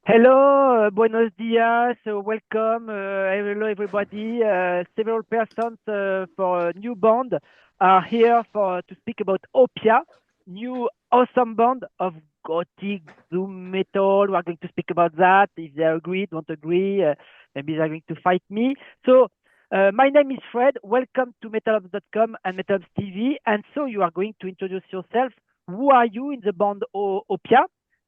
Hello, buenos dias, welcome, hello everybody. Several persons for a new band are here for to speak about Opia, new awesome band of gothic doom metal. We are going to speak about that. If they agree, don't agree, maybe they're going to fight me. My name is Fred. Welcome to metalhubs.com and Metalhubs TV. And so you are going to introduce yourself. Who are you in the band Opia?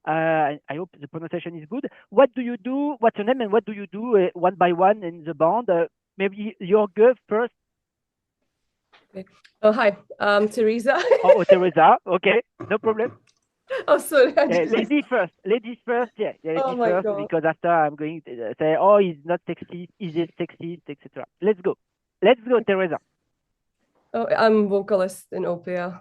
I hope the pronunciation is good. What do you do? What's your name and what do you do one by one in the band? Maybe your girl first. Okay. Oh, hi. Tereza. Oh, Teresa. Okay, no problem. Oh, sorry. Yeah, lady first. Ladies first. Yeah, yeah, Oh ladies my first God. because after I'm going to say, oh, he's not sexist. Is he sexist, etc. Let's go. Let's go, Teresa. Oh, I'm vocalist in Opia.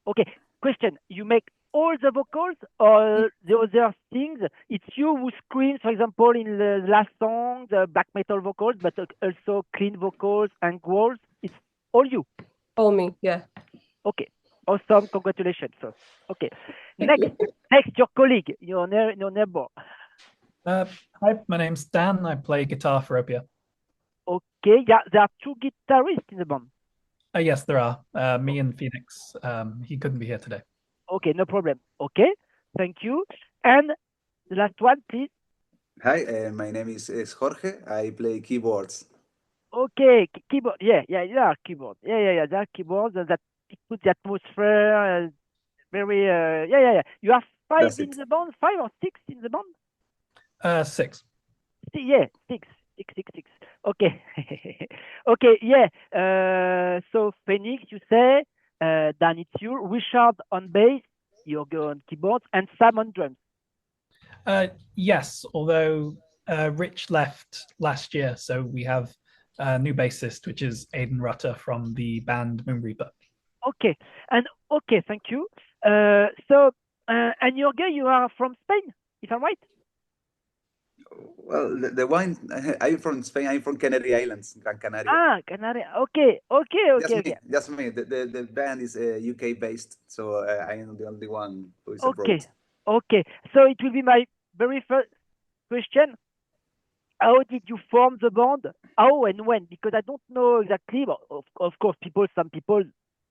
Okay, question. You make all the vocals or the other things? It's you who screams, for example, in the last song, the black metal vocals, but also clean vocals and growls. It's all you. All me, yeah. Okay, awesome. Congratulations. First. Okay, Thank next, you. next, your colleague, your neighbor. Uh, Hi, my name's Dan. I play guitar for Opia. Okay, yeah, there are two guitarists in the band. Yes, there are. Me Oh, and Phoenix. He couldn't be here today. okay, no problem. Okay, thank you. And the last one, please. Hi, my name is Jorge. I play keyboards. Okay, keyboard. Yeah, yeah, yeah, keyboard. Yeah, yeah, yeah. There are keyboards that it puts the atmosphere. Very. Yeah, yeah, yeah. You have five That's in it. the band, five or six in the band. Six. Yeah, six, six, six, six. Okay, okay. Yeah. So Phoenix, you say. Dan, it's you. Richard on bass. You go on keyboards and Sam on drums. Yes, although Rich left last year, so we have a new bassist, which is Aidan Rutter from the band Moon Reaper. Okay, and okay, thank you. And Jorge, you are from Spain, if I'm right. Well, the wine. I'm from Spain. I'm from Canary Islands, Gran Canaria. Ah, Canary. Okay, okay, Just okay, me. okay, Just me. The band is UK based, so I am the only one who is abroad. okay, okay. So it will be my very first question. How did you form the band? How and when? Because I don't know exactly. But of course, some people,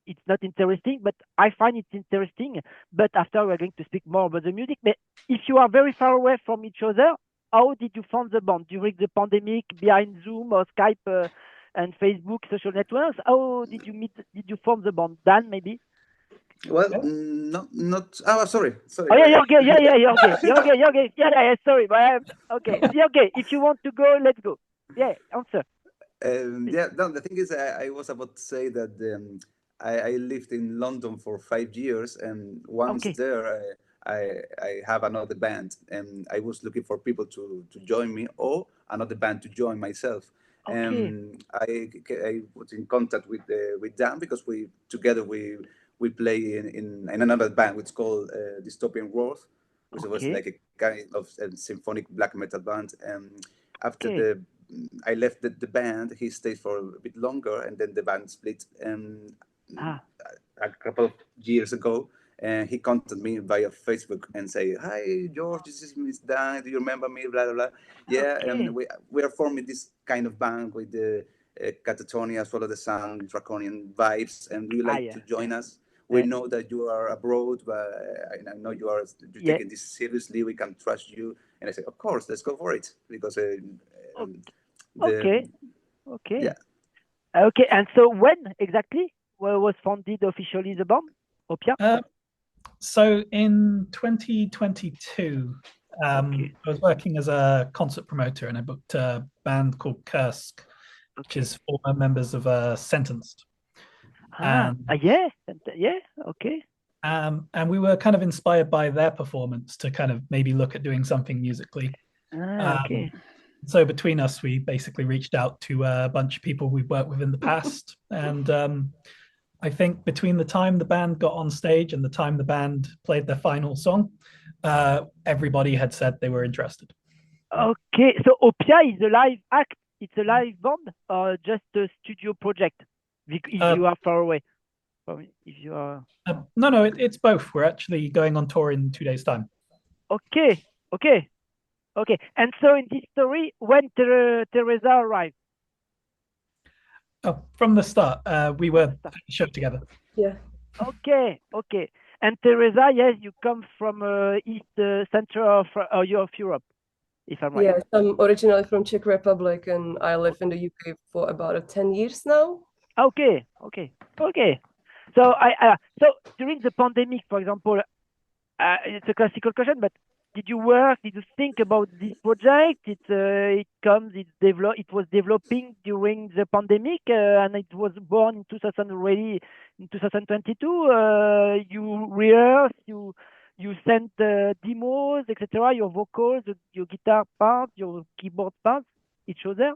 it's not interesting, but I find it interesting. But after we're going to speak more about the music. But if you are very far away from each other, how did you form the band during the pandemic, behind Zoom or Skype and Facebook social networks? How did you meet? Did you form the band? Dan, maybe? Well, not. Oh, sorry, Oh sorry. yeah, you're okay. Yeah, yeah, you're okay. You're okay. You're okay. Yeah, yeah, yeah. Sorry, but okay. Yeah, okay. If you want to go, let's go. Yeah, answer. Yeah, no, the thing is, I was about to say that I lived in London for 5 years, and once Okay. there, I have another band, and I was looking for people to join me or another band to join myself. Okay. I was in contact with Dan because we together we play in another band which is called Dystopian World, which was Okay. like a kind of symphonic black metal band. And after Okay. the I left the band. He stayed for a bit longer, and then the band split. And Ah. a couple of years ago, and he contacted me via Facebook and say, "Hi, George, this is Miss Dan. Do you remember me? Blah blah blah." Yeah, and Okay. we are forming this kind of band with the catatonia, as well as the sound draconian vibes, and we Ah like yeah. to join us. We Yeah. know that you are abroad, but I know you're Yeah. taking this seriously. We can trust you. And I said, of course, let's go for it because O- the Okay. yeah. Okay. Okay. And so when exactly was founded officially the band? Opia? Uh, so in 2022, Okay. I was working as a concert promoter, and I booked a band called Kursk, which Okay. is former members of Sentenced. Ah. And Ah yeah. Yeah. Okay. and we were kind of inspired by their performance to kind of maybe look at doing something musically. Ah. Um, Okay. so between us, we basically reached out to a bunch of people we've worked with in the past, and I think between the time the band got on stage and the time the band played their final song, everybody had said they were interested. Okay. So Opia is a live act. It's a live band or just a studio project? If Uh, you are far away from it, if you are. no, it's both. We're actually going on tour in 2 days' time. Okay. Okay. Okay. And so in this story, when Tereza arrived? Oh, from the start, we were at the show together. Yeah. Okay, okay. And Tereza, yes, you come from east center of Europe, if I'm right. Yes, I'm originally from Czech Republic, and I live in the UK for about 10 years now. Okay, okay, okay. So so during the pandemic, for example, it's a classical question, but did you work? Did you think about this project? It was developing during the pandemic, and it was born in 2000 already in 2022. You rehearse, you sent demos, etc. Your vocals, your guitar parts, your keyboard parts. It shows there.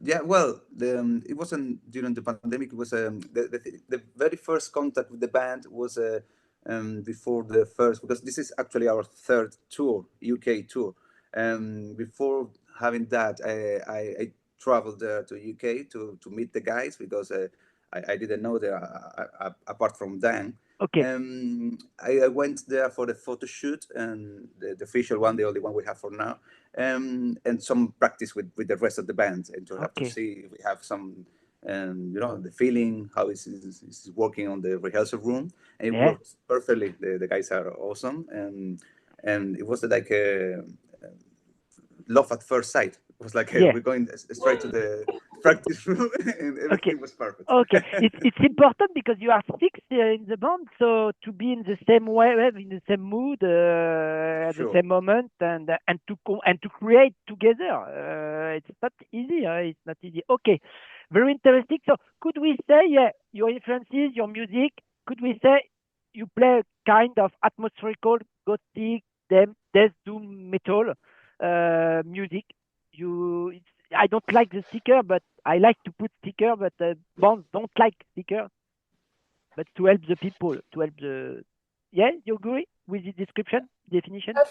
Yeah, well, it wasn't during the pandemic. It was the very first contact with the band was before the first, because this is actually our third tour, UK tour. Before having that, I traveled to UK to meet the guys, because I didn't know them apart from Dan. Okay. I went there for the photo shoot, and the official one, the only one we have for now, and some practice with the rest of the band, and to have to see if we have some, the feeling, how it's working on the rehearsal room. And it worked perfectly. The guys are awesome, and it was like a love at first sight. It was like we're going straight to the practice room, and everything was perfect. Okay, it's important because you are six in the band, so to be in the same way, in the same mood, at the same moment, and to create together, it's not easy. It's not easy. Okay, very interesting. So could we say, your influences, your music? Could we say you play a kind of atmospherical, gothic, death doom metal music? I don't like the sticker, but I like to put sticker, but bands don't like sticker. But to help the people, to help you agree with the definition? I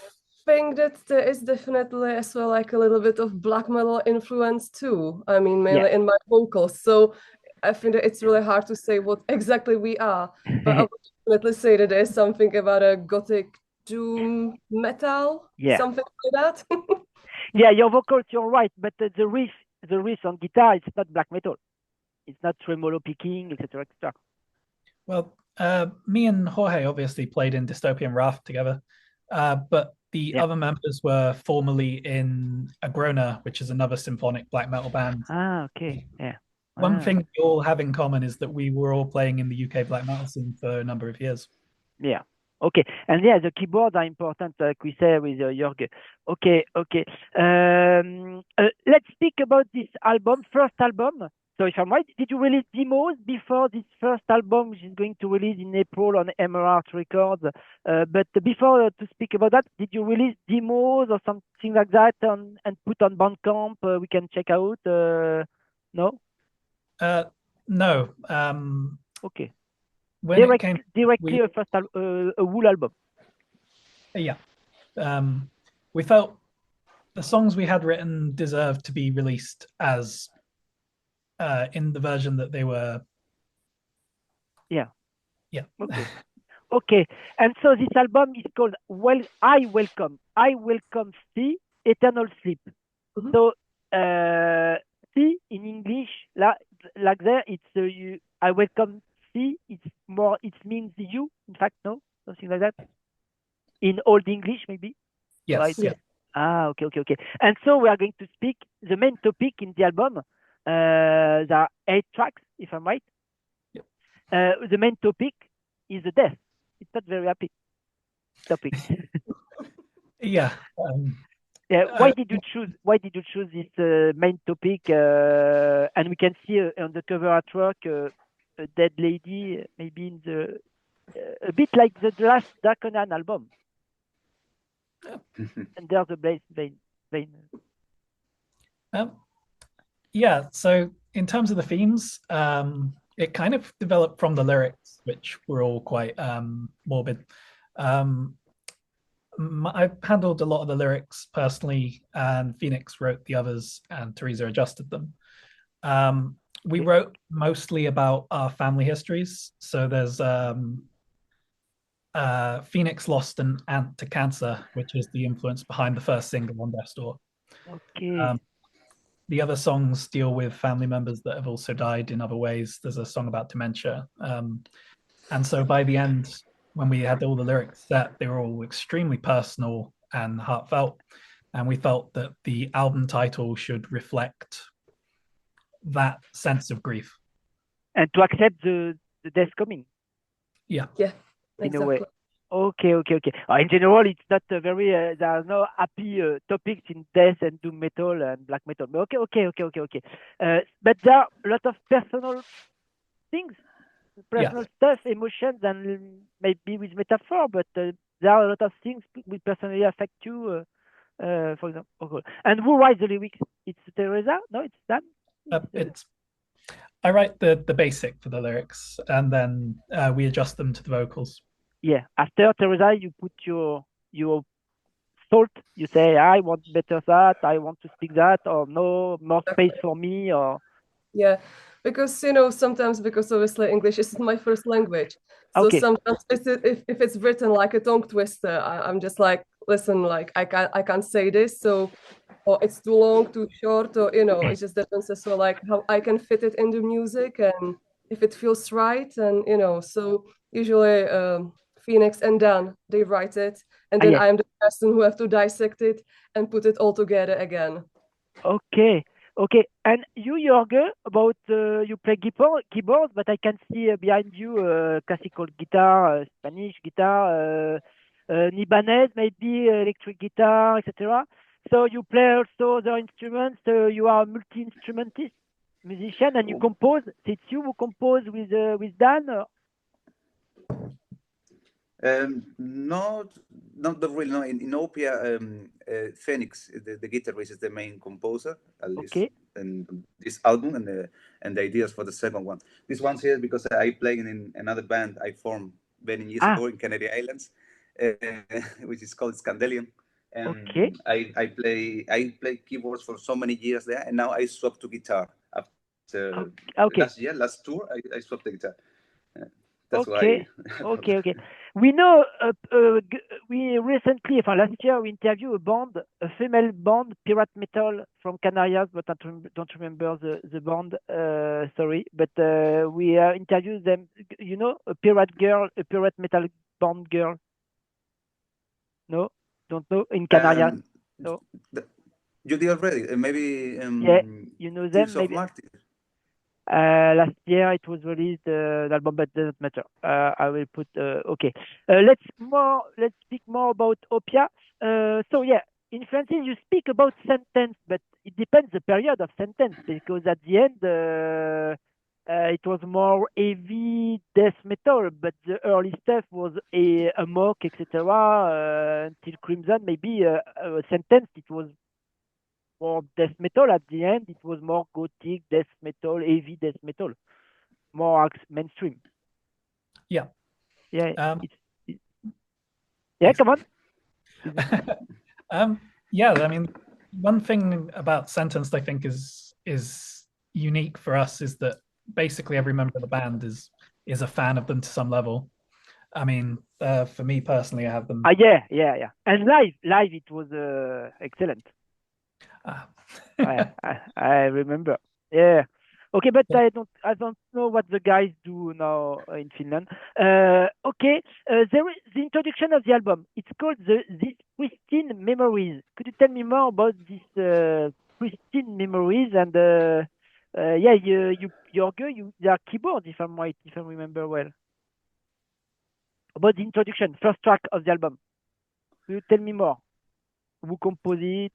think that there is definitely as well like a little bit of black metal influence too. I mean, mainly in my vocals. So I think that it's really hard to say what exactly we are, but I would definitely say that there's something about a gothic doom metal, something like that. Yeah, your vocals, you're right, but the riff on guitar, it's not black metal. It's not tremolo picking, etc., etc. Well, me and Jorge obviously played in Dystopian Wrath together, but the other members were formerly in Agrona, which is another symphonic black metal band. Ah, okay, yeah. One thing we all have in common is that we were all playing in the UK black metal scene for a number of years. Yeah. Okay, and the keyboards are important, like we say with Jorge. Okay. Let's speak about this first album. So if I'm right, did you release demos before this first album, which is going to release in April on Emerald Records? But before to speak about that, did you release demos or something like that and put on Bandcamp? We can check out. No. No. Okay. Directly a first a whole album. Yeah. We felt the songs we had written deserved to be released as in the version that they were. Yeah. Okay. Okay. And so this album is called I Welcome See Eternal Sleep. Mm-hmm. So see in English, like there, it's I welcome see. It means you. In fact, no, something like that. In Old English, maybe. Yes. Right? Yeah. Ah, okay. And so we are going to speak the main topic in the album. There are 8 tracks, if I'm right. Yep. The main topic is the death. It's not very happy topic. Yeah. Why did you choose this main topic? And we can see on the cover artwork a dead lady, maybe in the a bit like the last Draconian album. And there's the vein. Yeah. So in terms of the themes, it kind of developed from the lyrics, which were all quite morbid. I handled a lot of the lyrics personally, and Phoenix wrote the others, and Tereza adjusted them. We wrote mostly about our family histories. So there's Phoenix lost an aunt to cancer, which is the influence behind the first single on their store. Okay. The other songs deal with family members that have also died in other ways. There's a song about dementia. And so by the end, when we had all the lyrics set, they were all extremely personal and heartfelt. And we felt that the album title should reflect that sense of grief. And to accept the death coming. Yeah. Yeah, in exactly. a way. Okay. In general, it's not very. There are no happy topics in death and doom metal and black metal. But okay. But there are a lot of personal things, personal stuff, emotions, and maybe with metaphor. But there are a lot of things which personally affect you. For example, okay. And who writes the lyrics? It's Tereza? No, it's Dan. I write the basic for the lyrics, and then we adjust them to the vocals. Yeah. After Tereza, you put your thought. You say, I want better that. I want to speak that, or no more space for me, or yeah, because sometimes because obviously English isn't my first language, so sometimes if it's written like a tongue twister, I'm just like, listen, like I can't say this, so or it's too long, too short, or it just depends as well like how I can fit it into music and if it feels right, and so usually Phoenix and Dan, they write it, and then I'm the person who have to dissect it and put it all together again. Okay. And you, Jorge, about you play keyboard, but I can see behind you classical guitar, Spanish guitar, Ibanez, maybe electric guitar, etc. So you play also other instruments. You are a multi-instrumentist musician, and you compose. It's you who compose with Dan. Not really. No, in Opia, Phoenix, the guitarist, is the main composer, at least in this album, and the ideas for the second one. This one's here because I play in another band I formed many years ago in Canary Islands, which is called Scandalion. And I play keyboards for so many years there, and now I swapped to guitar. After last tour, I swapped the guitar. That's why. Okay. We know we recently, last year, we interviewed a female band, pirate metal from Canarias, but I don't remember the band. Sorry, but we interviewed them. A pirate metal band girl. No, don't know in Canarias. No. You did already. Maybe. You know them. Maybe. Last year it was released the album, but doesn't matter. I will put okay. Let's speak more about Opia. Influences. You speak about sentence, but it depends the period of sentence, because at the end it was more heavy death metal, but the early stuff was amok, etc. Until Crimson, maybe sentence. It was more death metal. At the end, it was more gothic death metal, heavy death metal, more mainstream. Yeah. Come on. I mean, one thing about Sentenced, I think, is unique for us is that basically every member of the band is a fan of them to some level. I mean, for me personally, I have them. Yeah. And live, it was excellent. I remember. Yeah. Okay, but I don't know what the guys do now in Finland. There is the introduction of the album. It's called These Pristine Memories. Could you tell me more about these pristine memories? And they are keyboards, if I'm right, if I remember well. About the introduction, first track of the album. Could you tell me more? Who composed it,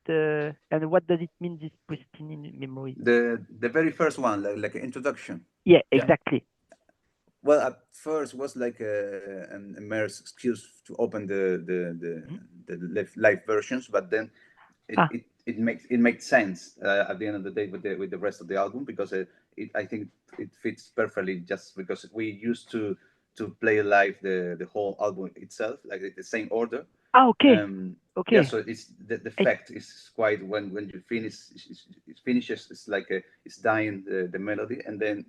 and what does it mean, this pristine memory? The very first one, like an introduction. Yeah, exactly. Well, at first was like a mere excuse to open the live versions, but then it makes sense at the end of the day with the rest of the album, because I think it fits perfectly, just because we used to play live the whole album itself, like the same order. Okay. Yeah, so it's the effect is quite when you finish, it finishes. It's like it's dying the melody, and then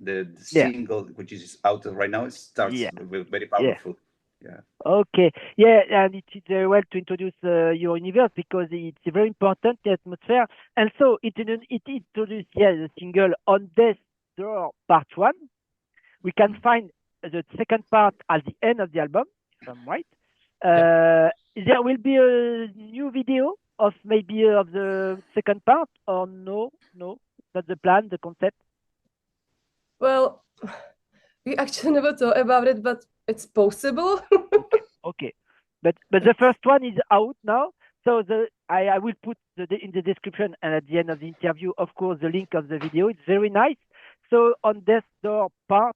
the single, which is out right now, it starts very powerful. Yeah. Okay. Yeah, and it's very well to introduce your universe because it's very important, the atmosphere. And so it introduced, the single On Death Door Part 1. We can find the second part at the end of the album, if I'm right. There will be a new video of maybe of the second part, or no, that's the plan, the concept. Well, we actually never thought about it, but it's possible. Okay. But the first one is out now. So I will put in the description and at the end of the interview, of course, the link of the video. It's very nice. So On Death Door Part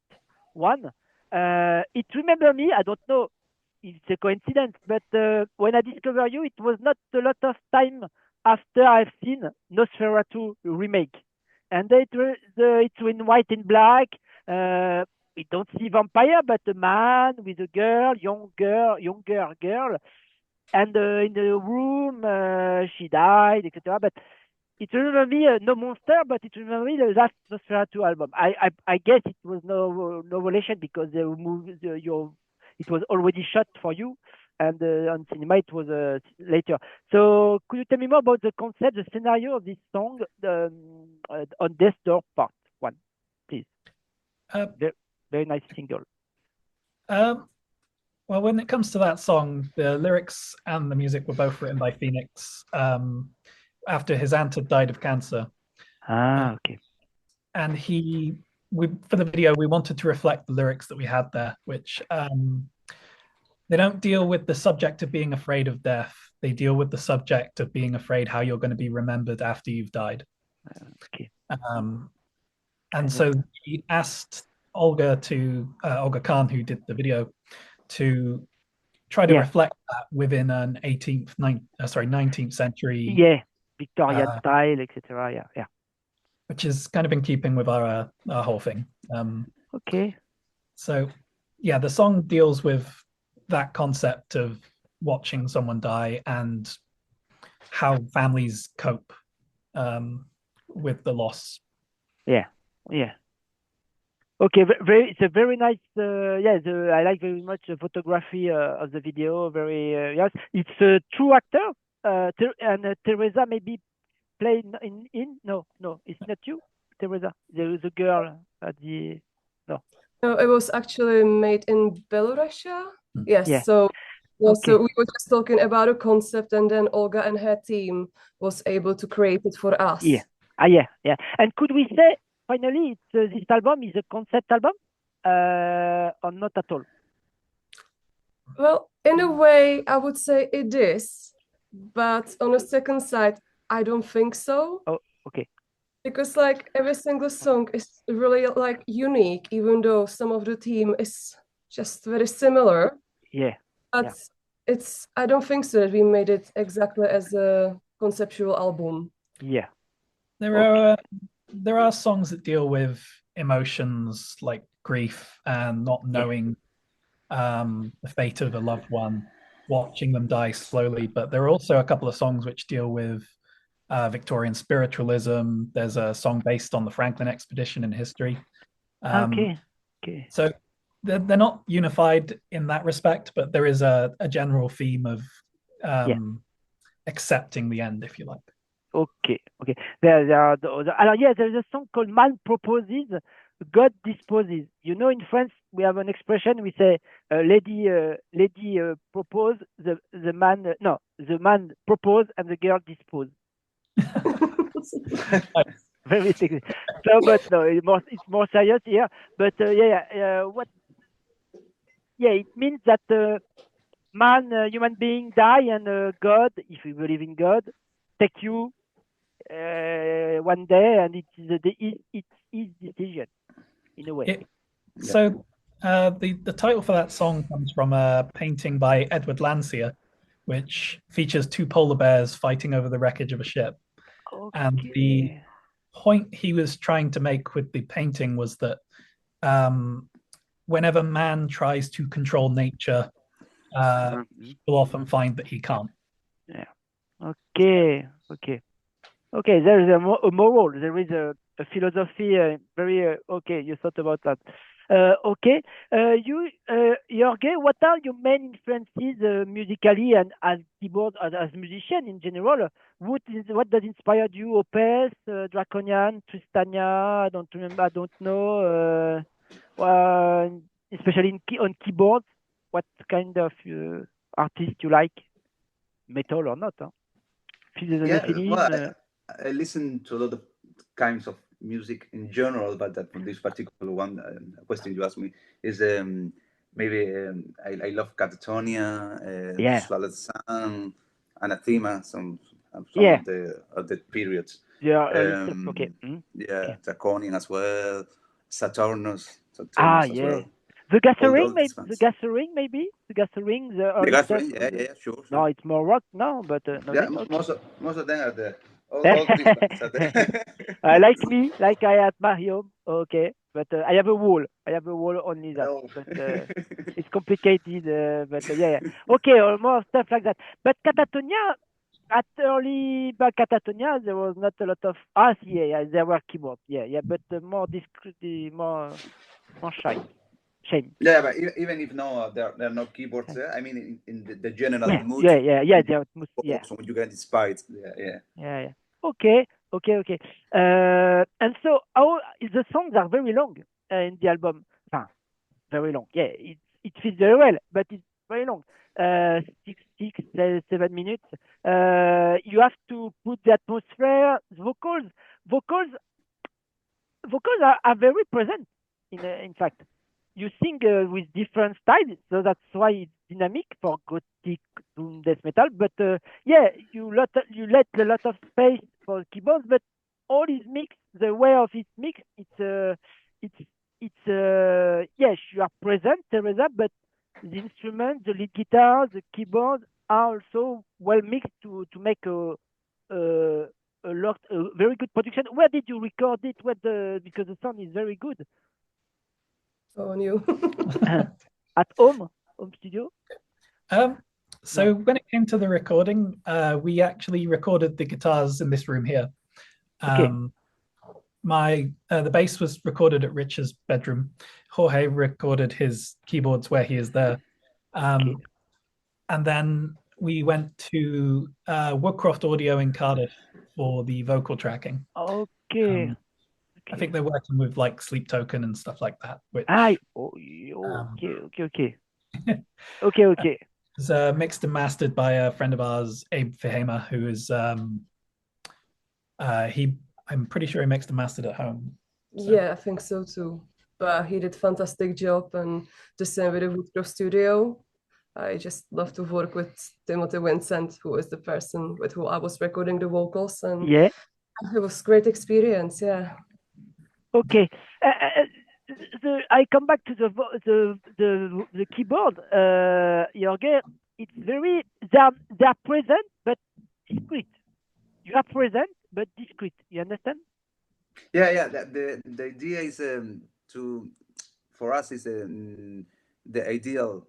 1, it remember me, I don't know, it's a coincidence, but when I discovered you, it was not a lot of time after I've seen Nosferatu remake. And it's in white and black. We don't see vampire, but a man with a girl, younger girl, and in the room she died, etc. But it remember me no monster, but it remember me the last Nosferatu album. I guess it was no relation because the movie it was already shot for you, and on cinema it was later. So could you tell me more about the concept, the scenario of this song, On Death Door Part 1, please? Very nice single. Well, when it comes to that song, the lyrics and the music were both written by Phoenix after his aunt had died of cancer. Okay. And for the video, we wanted to reflect the lyrics that we had there, which they don't deal with the subject of being afraid of death. They deal with the subject of being afraid how you're going to be remembered after you've died. Okay. And so he asked Olga Khan, who did the video, to try to reflect that within an 19th century, Victorian style, etc. Yeah. Which is kind of in keeping with our whole thing. Okay. So, the song deals with that concept of watching someone die and how families cope with the loss. Yeah. Okay, it's a very nice. I like very much the photography of the video. Very yes, it's a true actor. And Tereza maybe played in. No, it's not you, Tereza. The girl at the. No, it was actually made in Belarusia. Yes. Yeah. So Okay. we were just talking about a concept, and then Olga and her team was able to create it for us. Yeah. Yeah. And could we say finally, this album is a concept album, or not at all? Well, in a way, I would say it is, but on the second side, I don't think so. Oh, okay. Because like every single song is really like unique, even though some of the theme is just very similar. Yeah. But I don't think so that we made it exactly as a conceptual album. Yeah. There are songs that deal with emotions like grief and not knowing the fate of a loved one, watching them die slowly. But there are also a couple of songs which deal with Victorian spiritualism. There's a song based on the Franklin expedition in history. Okay. So they're not unified in that respect, but there is a general theme of accepting the end, if you like. Okay. There's a song called "Man Proposes, God Disposes." You know, in France we have an expression. We say, "Lady propose, the man propose and the girl dispose." Very technical. So, but no, it's more serious here. But what? Yeah, it means that human being die, and God, if you believe in God, take you one day, and it's his decision in a way. So the title for that song comes from a painting by Edward Landseer, which features two polar bears fighting over the wreckage of a ship. Okay. And the point he was trying to make with the painting was that whenever man tries to control nature, he'll often find that he can't. Yeah. Okay. There is a moral. There is a philosophy. Very okay. You thought about that. Okay. Jorge, what are your main influences musically and as keyboard as musician in general? What does inspire you? Opus, Draconian, Tristania? I don't remember. I don't know. Especially on keyboards. What kind of artist you like? Metal or not? Huh? I listen to a lot of kinds of music in general, but that from this particular one question you asked me is maybe I love Catatonia, Swallowed Sun, Anathema, some of the periods. Okay. Draconian as well, Saturnus as well. The Gathering, maybe. The Gathering, maybe. The Gathering, the Gathering, sure. No, it's more rock now, but no. Yeah, most of them are there. All these bands are there. Like me, like I at my home. Okay, but I have a wall. I have a wall only that. But it's complicated. But okay, or more stuff like that. But Catatonia, at early back Catatonia, there was not a lot of. There were keyboards. But more discreet, more shy. Shame. Yeah, but even if there are no keyboards there, I mean, in the general mood. When you get inspired. Yeah. Okay. And so, the songs are very long in the album. Very long. Yeah, it fits very well, but it's very long. 7 minutes. You have to put the atmosphere. Vocals are very present. In fact. You sing with different styles, so that's why it's dynamic for gothic death metal. But you let a lot of space for keyboards, but all is mixed. The way of it's mixed. Yes, you are present, Tereza, but the instruments, the lead guitar, the keyboard are also well mixed to make a very good production. Where did you record it? Because the sound is very good. On you. At home studio. So when it came to the recording, we actually recorded the guitars in this room here. The bass was recorded at Rich's bedroom. Jorge recorded his keyboards where he is there. And then we went to Woodcroft Audio in Cardiff for the vocal tracking. Okay. I think they're working with like Sleep Token and stuff like that. Which, okay. Okay. It's mixed and mastered by a friend of ours, Abe Fihema, who is I'm pretty sure he mixed and mastered at home. So. Yeah, I think so too. But he did a fantastic job, and the same with the Woodcroft Studio. I just love to work with Timothy Vincent, who is the person with who I was recording the vocals, and it was great experience. Yeah. Okay, I come back to the keyboard. Jorge, it's very they are present but discreet. You are present but discreet. You understand? Yeah. The idea is for us is the ideal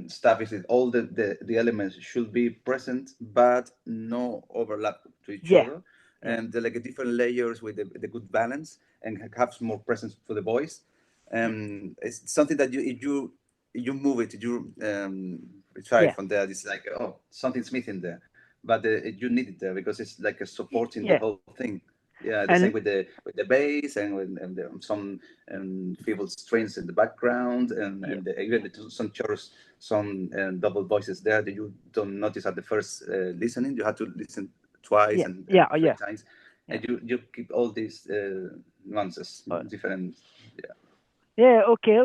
stuff is that all the elements should be present but no overlap to each other. And like different layers with the good balance and have more presence for the voice. It's something that you move it, you try it from there. It's like something's missing there, but you need it there because it's like supporting the whole thing. Yeah, the same with the bass and with some feeble strings in the background and even some chorus, some double voices there that you don't notice at the first listening. You have to listen twice and three times, and you keep all these nuances different. Okay.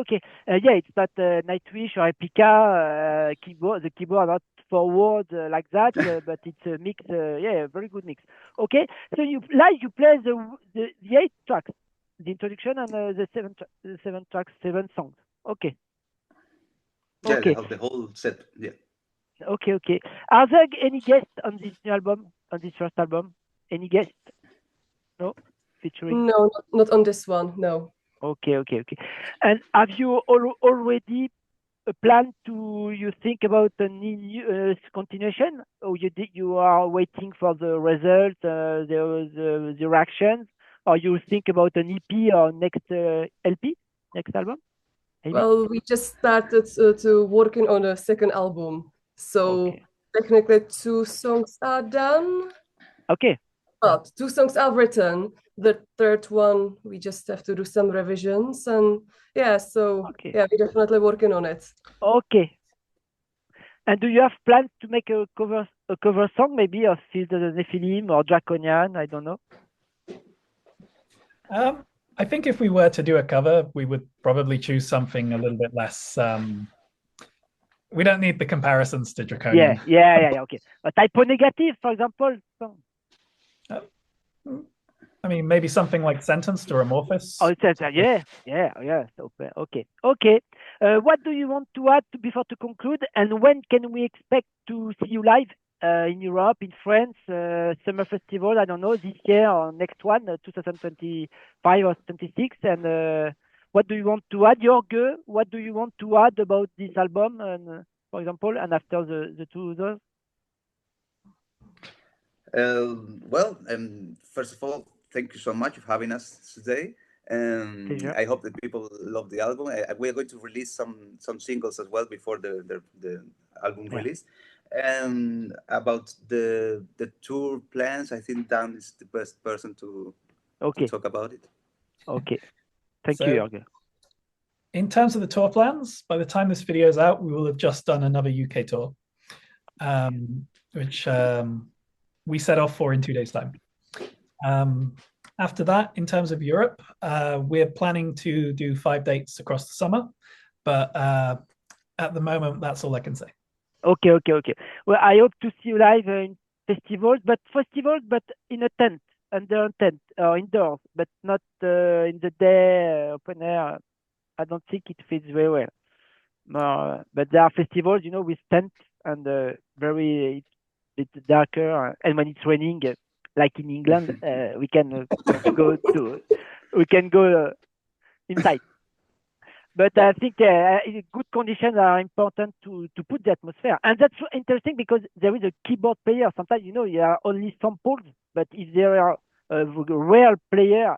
It's not Nightwish or Epica keyboard. The keyboard not forward like that, but it's a mix. Very good mix. Okay, so you play the 8 tracks, the introduction and the 7 tracks, 7 songs. Okay. Okay. The whole set. Yeah. Okay. Are there any guests on this new album? On this first album? Any guests? No? Featuring? No, not on this one, no. Okay. And have you already a plan you think about a new continuation? Or you are waiting for the results, the reactions? Or you think about an EP or next LP, next album? Well, we just started to working on a second album. So technically 2 songs are done. Okay. But 2 songs are written. The third one, we just have to do some revisions. And yeah, so yeah, we're definitely working on it. Okay. And do you have plans to make a cover song, maybe of Fils de Nephilim or Draconian? I don't know. I think if we were to do a cover, we would probably choose something a little bit less. We don't need the comparisons to Draconian. Yeah. Okay. A typo negative, for example. I mean, maybe something like Sentenced or Amorphous. Oh, yeah. So, okay. What do you want to add before to conclude? And when can we expect to see you live in Europe, in France, summer festival? I don't know, this year or next one, 2025 or 26. And what do you want to add, Jorge? What do you want to add about this album, and for example, and after the 2 others? First of all, thank you so much for having us today. I hope that people love the album. We're going to release some singles as well before the album release. And about the tour plans, I think Dan is the best person to talk about it. Okay. Thank you, Jorge. In terms of the tour plans, by the time this video is out, we will have just done another UK tour, which we set off for in 2 days' time. After that, in terms of Europe, we're planning to do 5 dates across the summer, but at the moment, that's all I can say. Okay. Well, I hope to see you live in festivals, but in a tent, under a tent, or indoors, but not in the day open air. I don't think it fits very well. But there are festivals, with tents and very it's darker, and when it's raining, like in England, we can go inside. But I think good conditions are important to put the atmosphere. And that's interesting because there is a keyboard player. Sometimes, you are only samples, but if there are a real player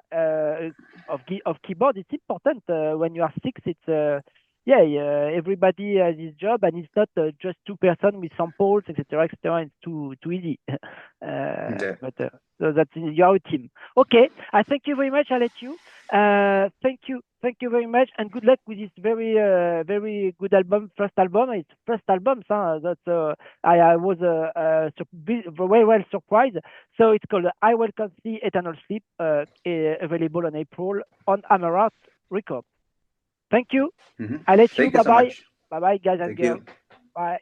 of keyboard, it's important. When you are 6, it's, everybody has his job, and it's not just 2 persons with samples, etc. It's too easy. But so that's your team. Okay, I thank you very much. I'll let you. Thank you very much, and good luck with this very good album. First album, it's first album. That's I was very well surprised. So it's called I Welcome See Eternal Sleep, available in April on Amaranth Records. Thank you. I'll let you. Bye bye, guys and girls. Bye.